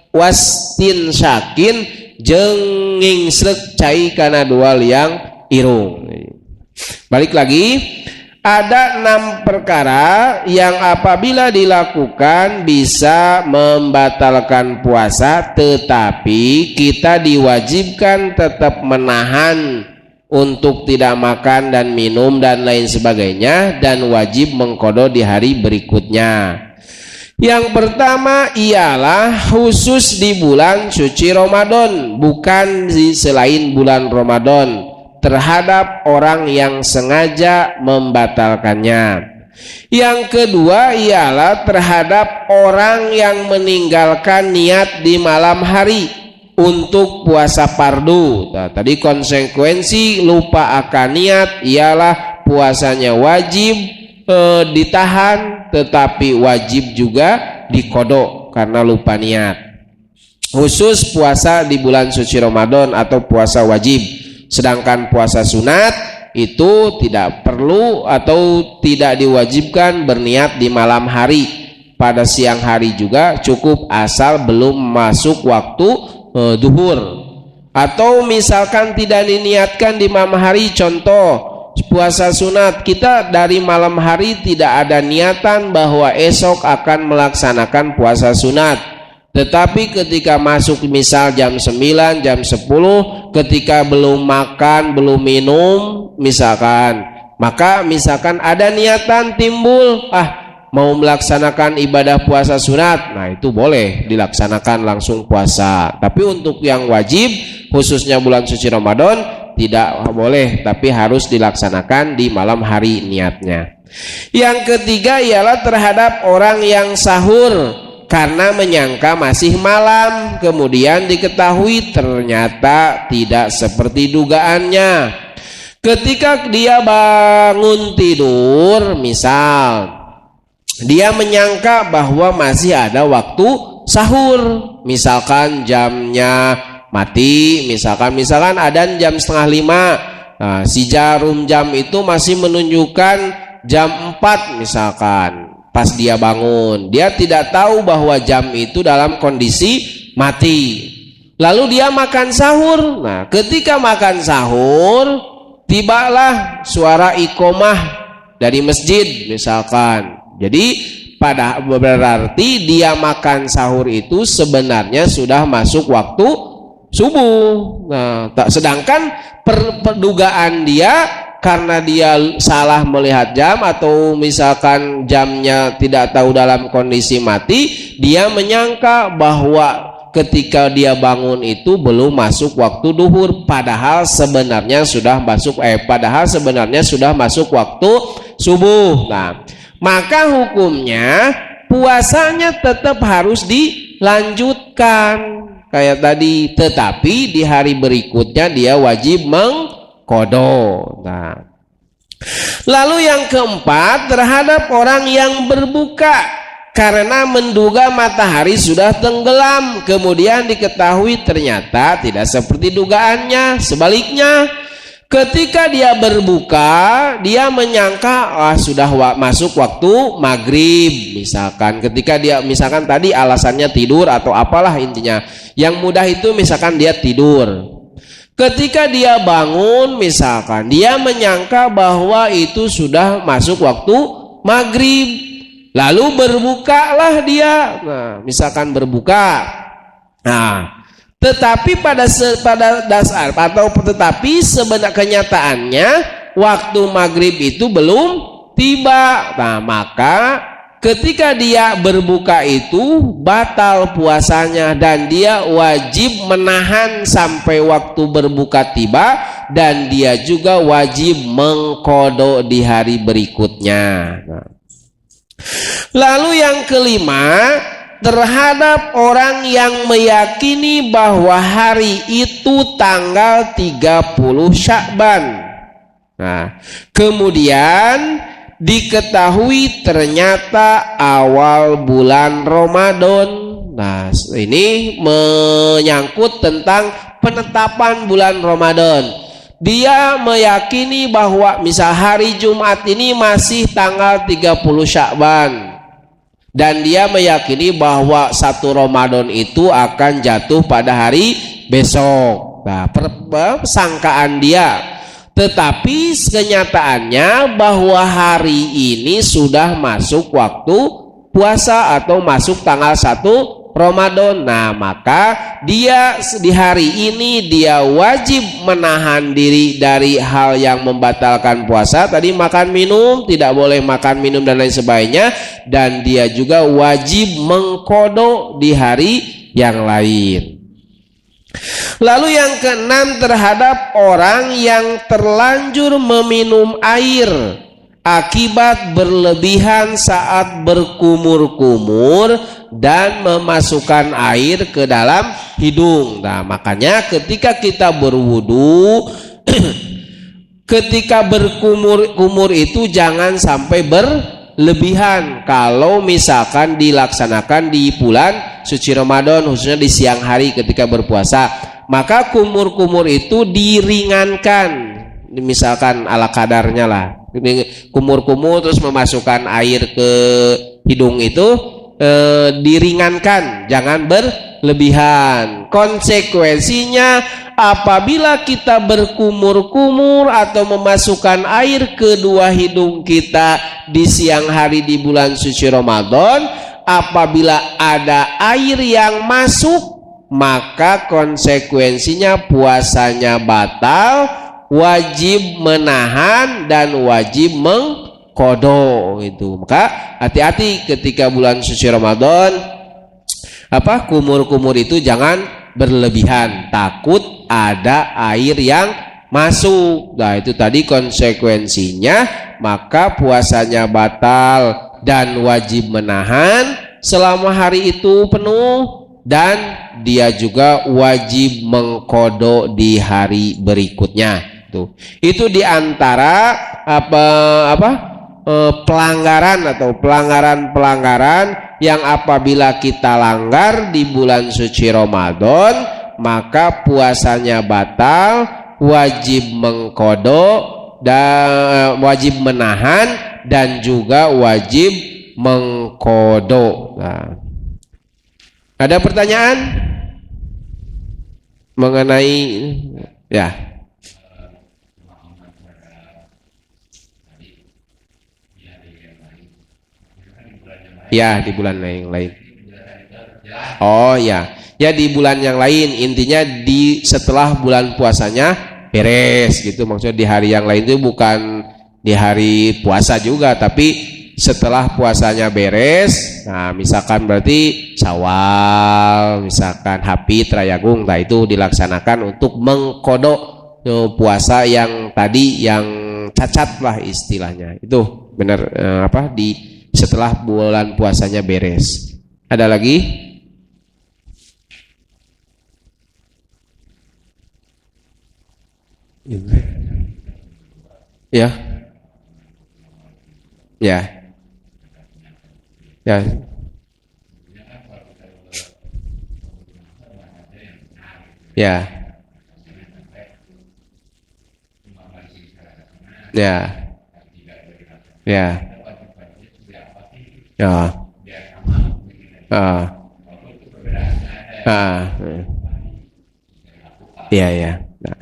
wastin syakin jeung ngingsrek cai kana dua liang irung. Balik lagi, ada 6 perkara yang apabila dilakukan bisa membatalkan puasa, tetapi kita diwajibkan tetap menahan untuk tidak makan dan minum dan lain sebagainya, dan wajib mengqada di hari berikutnya. Yang pertama ialah khusus di bulan suci Ramadan, bukan di selain bulan Ramadan, terhadap orang yang sengaja membatalkannya. Yang kedua ialah terhadap orang yang meninggalkan niat di malam hari untuk puasa fardu. Nah, tadi konsekuensi lupa akan niat ialah puasanya wajib ditahan, tetapi wajib juga diqada karena lupa niat. Khusus puasa di bulan suci Ramadan atau puasa wajib. Sedangkan puasa sunat itu tidak perlu atau tidak diwajibkan berniat di malam hari. Pada siang hari juga cukup asal belum masuk waktu duhur. Atau misalkan tidak diniatkan di malam hari, contoh puasa sunat kita dari malam hari tidak ada niatan bahwa esok akan melaksanakan puasa sunat. Tetapi ketika masuk misal jam 9, jam 10, ketika belum makan, belum minum misalkan, maka misalkan ada niatan timbul, mau melaksanakan ibadah puasa sunat, nah itu boleh dilaksanakan langsung puasa. Tapi untuk yang wajib, khususnya bulan suci Ramadan, tidak boleh, tapi harus dilaksanakan di malam hari niatnya. Yang ketiga ialah terhadap orang yang sahur karena menyangka masih malam, kemudian diketahui ternyata tidak seperti dugaannya. Ketika dia bangun tidur, misal dia menyangka bahwa masih ada waktu sahur, misalkan jamnya mati, misalkan adzan jam 4:30. Nah, si jarum jam itu masih menunjukkan jam 4 misalkan. Pas dia bangun, dia tidak tahu bahwa jam itu dalam kondisi mati. Lalu dia makan sahur. Nah, ketika makan sahur, tibalah suara iqomah dari masjid misalkan. Jadi berarti dia makan sahur itu sebenarnya sudah masuk waktu subuh. Nah, sedangkan perdugaan dia karena dia salah melihat jam atau misalkan jamnya tidak tahu dalam kondisi mati, dia menyangka bahwa ketika dia bangun itu belum masuk waktu duhur, padahal sebenarnya sudah masuk waktu subuh. Nah, maka hukumnya puasanya tetap harus dilanjutkan kayak tadi, tetapi di hari berikutnya dia wajib mengqadha. Nah, lalu yang keempat, terhadap orang yang berbuka karena menduga matahari sudah tenggelam, kemudian diketahui ternyata tidak seperti dugaannya. Sebaliknya, ketika dia berbuka, dia menyangka sudah masuk waktu maghrib. Misalkan tadi alasannya tidur atau apalah intinya. Yang mudah itu misalkan dia tidur. Ketika dia bangun, misalkan dia menyangka bahwa itu sudah masuk waktu maghrib. Lalu berbukalah dia. Nah, misalkan berbuka. Nah, tetapi sebenarnya kenyataannya waktu maghrib itu belum tiba. Nah, maka ketika dia berbuka itu batal puasanya dan dia wajib menahan sampai waktu berbuka tiba, dan dia juga wajib mengqadha di hari berikutnya. Nah, lalu yang kelima, terhadap orang yang meyakini bahwa hari itu tanggal 30 Sya'ban. Nah, kemudian diketahui ternyata awal bulan Ramadan. Nah, ini menyangkut tentang penetapan bulan Ramadan. Dia meyakini bahwa misal hari Jumat ini masih tanggal 30 Sya'ban, dan dia meyakini bahwa 1 Ramadan itu akan jatuh pada hari besok. Nah, persangkaan dia. Tetapi kenyataannya bahwa hari ini sudah masuk waktu puasa atau masuk tanggal 1 Ramadan. Nah, maka dia di hari ini dia wajib menahan diri dari hal yang membatalkan puasa. Tadi makan minum, tidak boleh makan minum dan lain sebagainya, dan dia juga wajib mengqadha di hari yang lain. Lalu yang keenam, terhadap orang yang terlanjur meminum air akibat berlebihan saat berkumur-kumur dan memasukkan air ke dalam hidung. Nah, makanya ketika kita berwudu ketika berkumur-kumur itu jangan sampai berlebihan. Kalau misalkan dilaksanakan di bulan suci Ramadan, khususnya di siang hari ketika berpuasa, maka kumur-kumur itu diringankan, misalkan ala kadarnya lah. Kumur-kumur terus memasukkan air ke hidung itu diringankan, jangan berlebihan. Konsekuensinya, apabila kita berkumur-kumur atau memasukkan air ke dua hidung kita di siang hari di bulan suci Ramadan, apabila ada air yang masuk, maka konsekuensinya puasanya batal, wajib menahan dan wajib mengqadha itu. Maka hati-hati ketika bulan suci Ramadan, kumur-kumur itu jangan berlebihan, takut ada air yang masuk. Nah, itu tadi konsekuensinya, maka puasanya batal dan wajib menahan selama hari itu penuh, dan dia juga wajib mengqadha di hari berikutnya. Itu diantara pelanggaran atau pelanggaran yang apabila kita langgar di bulan suci Ramadan, maka puasanya batal, wajib mengqadha dan wajib menahan dan juga wajib mengqadha. Nah, ada pertanyaan mengenai ya? Ya, di bulan yang lain. Oh ya, ya di bulan yang lain, intinya di setelah bulan puasanya beres gitu. Maksudnya di hari yang lain itu bukan di hari puasa juga, tapi setelah puasanya beres. Nah misalkan berarti Syawal, misalkan Hapit, Rayagung, nah itu dilaksanakan untuk mengkodok puasa yang tadi yang cacat lah istilahnya. Itu benar di setelah bulan puasanya beres. Ada lagi? Ya. Ya. Ya. Ya. Ya. Ya. Ya. Ah. Ah. Ya, ya. Nah.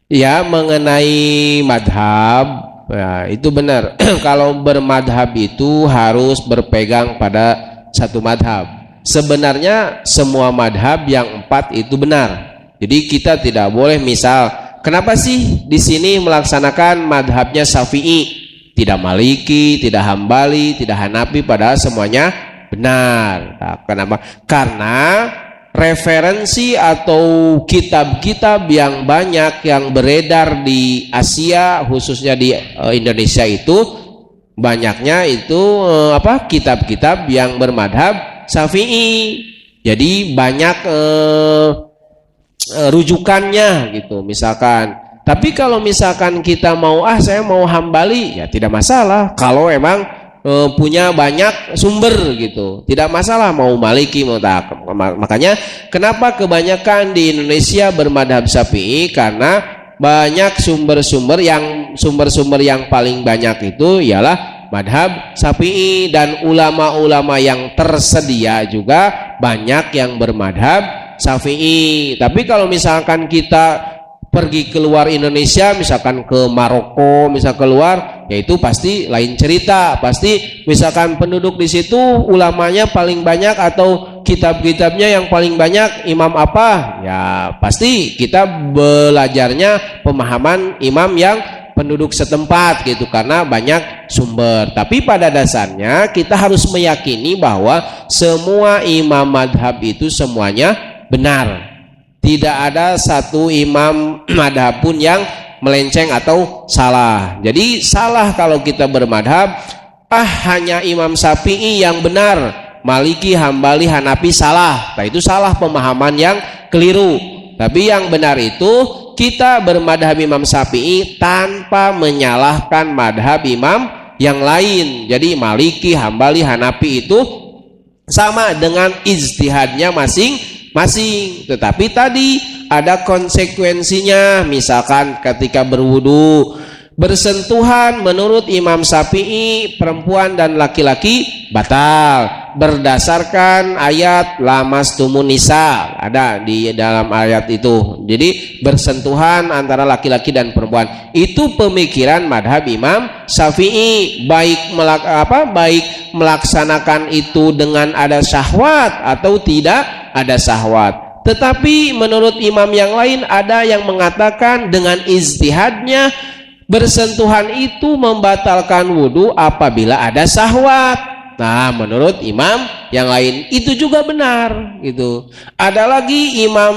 Ya, mengenai madhab, ya, itu benar. Kalau bermadhab itu harus berpegang pada satu madhab. Sebenarnya semua madhab yang 4 itu benar. Jadi kita tidak boleh misal, kenapa sih di sini melaksanakan madhabnya Syafi'i, tidak Maliki, tidak Hambali, tidak Hanafi, padahal semuanya benar. Nah, kenapa? Karena referensi atau kitab-kitab yang banyak yang beredar di Asia, khususnya di Indonesia itu banyaknya itu kitab-kitab yang bermadhab Syafi'i. Jadi banyak rujukannya gitu misalkan. Tapi kalau misalkan kita mau saya mau Hambali, ya tidak masalah kalau emang punya banyak sumber gitu, tidak masalah mau Maliki mau tak. Makanya kenapa kebanyakan di Indonesia bermadhab Syafi'i, karena banyak sumber-sumber yang paling banyak itu ialah madhab Syafi'i, dan ulama-ulama yang tersedia juga banyak yang bermadhab Syafi'i. Tapi kalau misalkan kita pergi keluar Indonesia, misalkan ke Maroko, misal keluar, yaitu pasti lain cerita. Pasti misalkan penduduk di situ ulamanya paling banyak atau kitab-kitabnya yang paling banyak imam apa? Ya pasti kita belajarnya pemahaman imam yang penduduk setempat gitu, karena banyak sumber. Tapi pada dasarnya kita harus meyakini bahwa semua imam madhab itu semuanya benar. Tidak ada satu imam madhab pun yang melenceng atau salah. Jadi salah kalau kita bermadhab, hanya Imam Syafi'i yang benar, Maliki, Hambali, Hanafi salah. Nah itu salah, pemahaman yang keliru. Tapi yang benar itu kita bermadhab Imam Syafi'i tanpa menyalahkan madhab imam yang lain. Jadi Maliki, Hambali, Hanafi itu sama dengan ijtihadnya masing-masing, tetapi tadi ada konsekuensinya. Misalkan ketika berwudu, bersentuhan menurut Imam Syafi'i perempuan dan laki-laki batal berdasarkan ayat lamastumun nisa, ada di dalam ayat itu. Jadi bersentuhan antara laki-laki dan perempuan itu pemikiran madhab Imam Syafi'i, baik melaksanakan itu dengan ada syahwat atau tidak ada syahwat. Tetapi menurut imam yang lain ada yang mengatakan dengan ijtihadnya bersentuhan itu membatalkan wudhu apabila ada syahwat. Nah menurut imam yang lain itu juga benar gitu. Ada lagi imam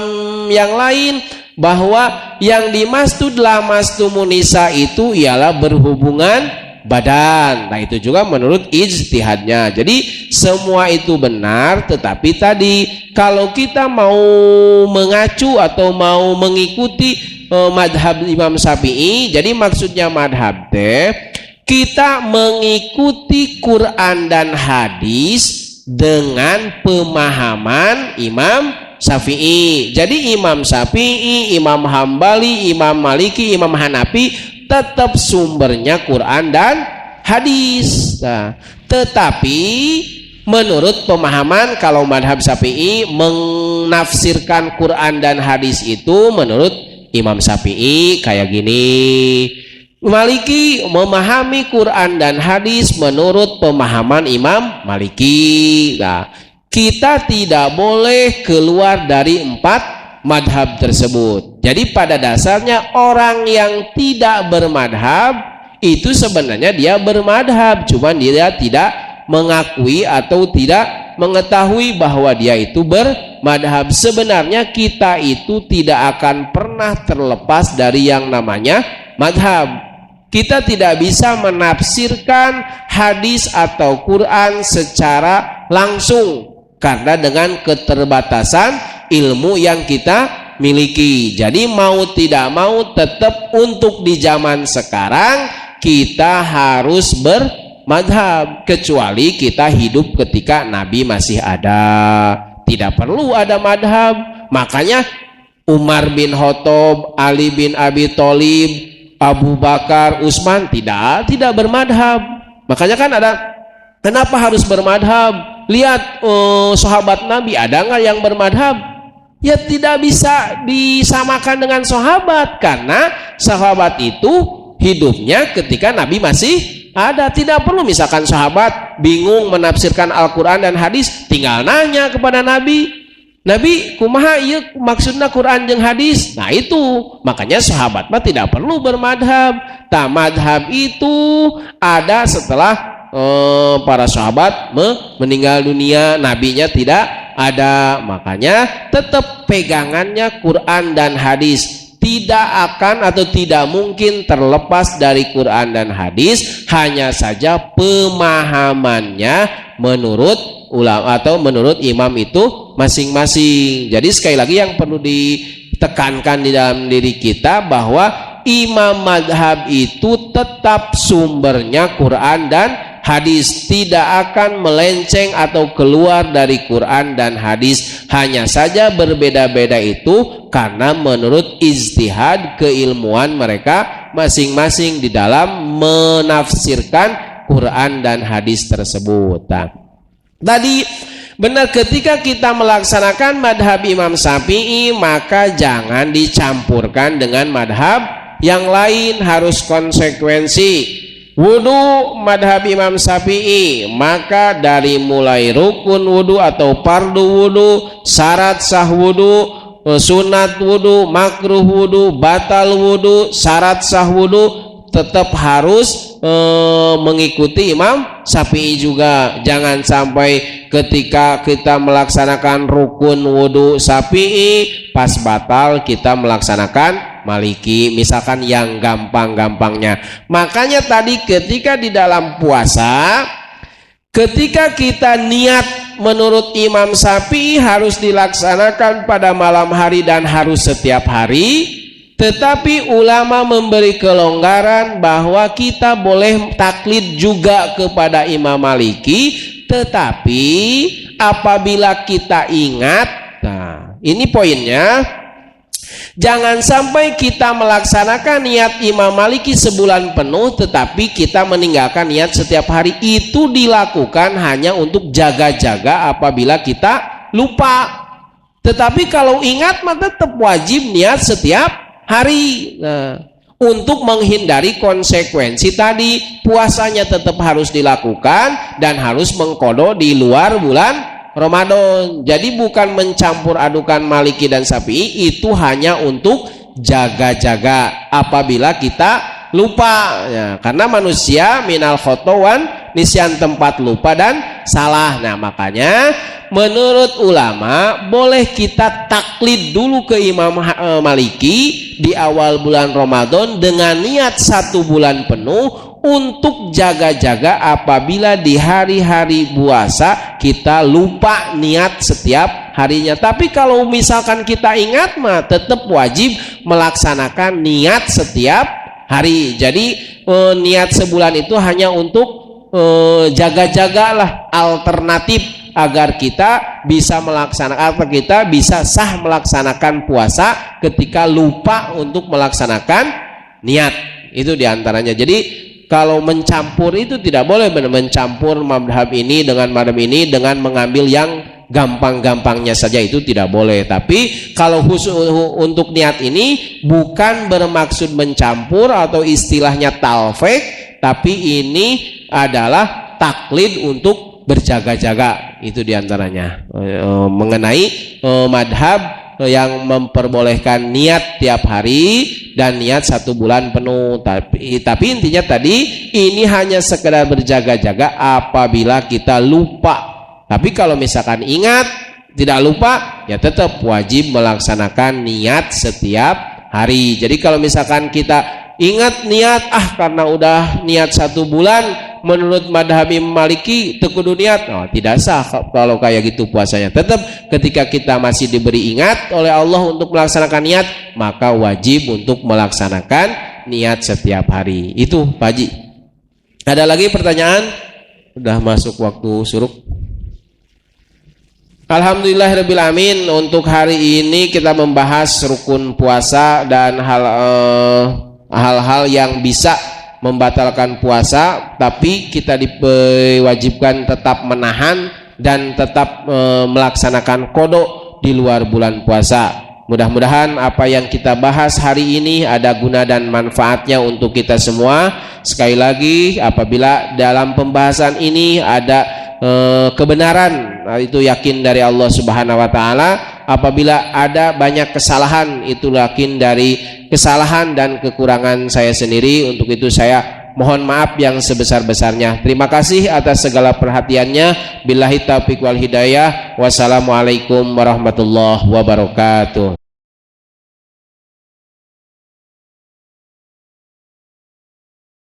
yang lain bahwa yang dimaksud lamastumun nisa itu ialah berhubungan badan. Nah itu juga menurut ijtihadnya. Jadi semua itu benar, tetapi tadi kalau kita mau mengacu atau mau mengikuti madhab Imam Syafi'i, jadi maksudnya madhab kita mengikuti Quran dan hadis dengan pemahaman Imam Syafi'i. Jadi Imam Syafi'i, Imam Hambali, Imam Maliki, Imam Hanafi tetap sumbernya Quran dan hadis. Nah, tetapi menurut pemahaman kalau madhab Syafi'i menafsirkan Quran dan hadis itu menurut Imam Syafi'i kayak gini. Maliki memahami Quran dan hadis menurut pemahaman Imam Maliki. Nah, kita tidak boleh keluar dari 4 madhab tersebut. Jadi pada dasarnya orang yang tidak bermadhab itu sebenarnya dia bermadhab, cuman dia tidak mengakui atau tidak mengetahui bahwa dia itu bermadhab. Sebenarnya kita itu tidak akan pernah terlepas dari yang namanya madhab. Kita tidak bisa menafsirkan hadis atau Quran secara langsung karena dengan keterbatasan ilmu yang kita miliki. Jadi mau tidak mau tetap untuk di zaman sekarang kita harus bermadhab, kecuali kita hidup ketika Nabi masih ada, tidak perlu ada madhab. Makanya Umar bin Khattab, Ali bin Abi Thalib, Abu Bakar, Utsman tidak bermadhab. Makanya kan ada, kenapa harus bermadhab? Lihat sahabat Nabi, ada nggak yang bermadhab? Ya tidak bisa disamakan dengan sahabat, karena sahabat itu hidupnya ketika Nabi masih ada. Tidak perlu misalkan sahabat bingung menafsirkan Al-Quran dan hadis, tinggal nanya kepada Nabi, Nabi kumaha ieu maksudna Quran jeung hadis. Nah itu makanya sahabat mah tidak perlu bermadhab. Madhab itu ada setelah para sahabat meninggal dunia, nabinya tidak ada. Makanya tetap pegangannya Quran dan hadis, tidak akan atau tidak mungkin terlepas dari Quran dan hadis, hanya saja pemahamannya menurut ulama atau menurut imam itu masing-masing. Jadi sekali lagi yang perlu ditekankan di dalam diri kita bahwa imam madhab itu tetap sumbernya Quran dan hadis, tidak akan melenceng atau keluar dari Quran dan hadis. Hanya saja berbeda-beda itu karena menurut ijtihad keilmuan mereka masing-masing di dalam menafsirkan Quran dan hadis tersebut. Nah, tadi benar, ketika kita melaksanakan madhab Imam Syafi'i maka jangan dicampurkan dengan madhab yang lain, harus konsekuensi. Wudu madhab Imam Syafi'i, maka dari mulai rukun wudu atau fardu wudu, syarat sah wudu, sunat wudu, makruh wudu, batal wudu, syarat sah wudu, tetap harus mengikuti Imam Syafi'i juga. Jangan sampai ketika kita melaksanakan rukun wudu Syafi'i pas batal kita melaksanakan Maliki, misalkan yang gampang-gampangnya. Makanya tadi ketika di dalam puasa, ketika kita niat menurut Imam Syafi'i harus dilaksanakan pada malam hari dan harus setiap hari. Tetapi ulama memberi kelonggaran bahwa kita boleh taklid juga kepada Imam Maliki, tetapi apabila kita ingat, nah ini poinnya, jangan sampai kita melaksanakan niat Imam Maliki sebulan penuh tetapi kita meninggalkan niat setiap hari. Itu dilakukan hanya untuk jaga-jaga apabila kita lupa. Tetapi kalau ingat mah tetap wajib niat setiap hari. Nah, untuk menghindari konsekuensi tadi, puasanya tetap harus dilakukan dan harus mengqadha di luar bulan Ramadan. Jadi bukan mencampur adukan Maliki dan Syafi'i, itu hanya untuk jaga-jaga apabila kita lupa ya, karena manusia minal khotawan nisyan, tempat lupa dan salah. Nah makanya menurut ulama boleh kita taklid dulu ke Imam Maliki di awal bulan Ramadan dengan niat 1 bulan penuh untuk jaga-jaga apabila di hari-hari puasa kita lupa niat setiap harinya. Tapi kalau misalkan kita ingat mah tetap wajib melaksanakan niat setiap hari. Jadi niat sebulan itu hanya untuk jaga-jagalah, alternatif agar kita bisa melaksanakan, atau kita bisa sah melaksanakan puasa ketika lupa untuk melaksanakan niat. Itu diantaranya. Jadi kalau mencampur itu tidak boleh, mencampur madhab ini dengan madhab ini dengan mengambil yang gampang-gampangnya saja, itu tidak boleh. Tapi kalau khusus untuk niat ini bukan bermaksud mencampur atau istilahnya talfik, tapi ini adalah taklid untuk berjaga-jaga. Itu diantaranya mengenai madhab yang memperbolehkan niat tiap hari dan niat 1 bulan penuh. Tapi intinya tadi ini hanya sekedar berjaga-jaga apabila kita lupa. Tapi kalau misalkan ingat tidak lupa, ya tetap wajib melaksanakan niat setiap hari. Jadi kalau misalkan kita ingat niat, karena udah niat 1 bulan, menurut madhab Imam Maliki tekudu niat, tidak sah kalau kayak gitu puasanya. Tetap ketika kita masih diberi ingat oleh Allah untuk melaksanakan niat, maka wajib untuk melaksanakan niat setiap hari. Itu Pak Haji. Ada lagi pertanyaan? Udah masuk waktu suruk. Alhamdulillahirabbil alamin. Untuk hari ini kita membahas rukun puasa dan hal-hal yang bisa membatalkan puasa, tapi kita diwajibkan tetap menahan dan tetap melaksanakan qada di luar bulan puasa. Mudah-mudahan apa yang kita bahas hari ini ada guna dan manfaatnya untuk kita semua. Sekali lagi, apabila dalam pembahasan ini ada kebenaran, itu yakin dari Allah Subhanahu wa taala. Apabila ada banyak kesalahan, itu yakin dari kesalahan dan kekurangan saya sendiri. Untuk itu saya mohon maaf yang sebesar-besarnya. Terima kasih atas segala perhatiannya. Billahi taufiq wal hidayah. Wassalamualaikum warahmatullahi wabarakatuh.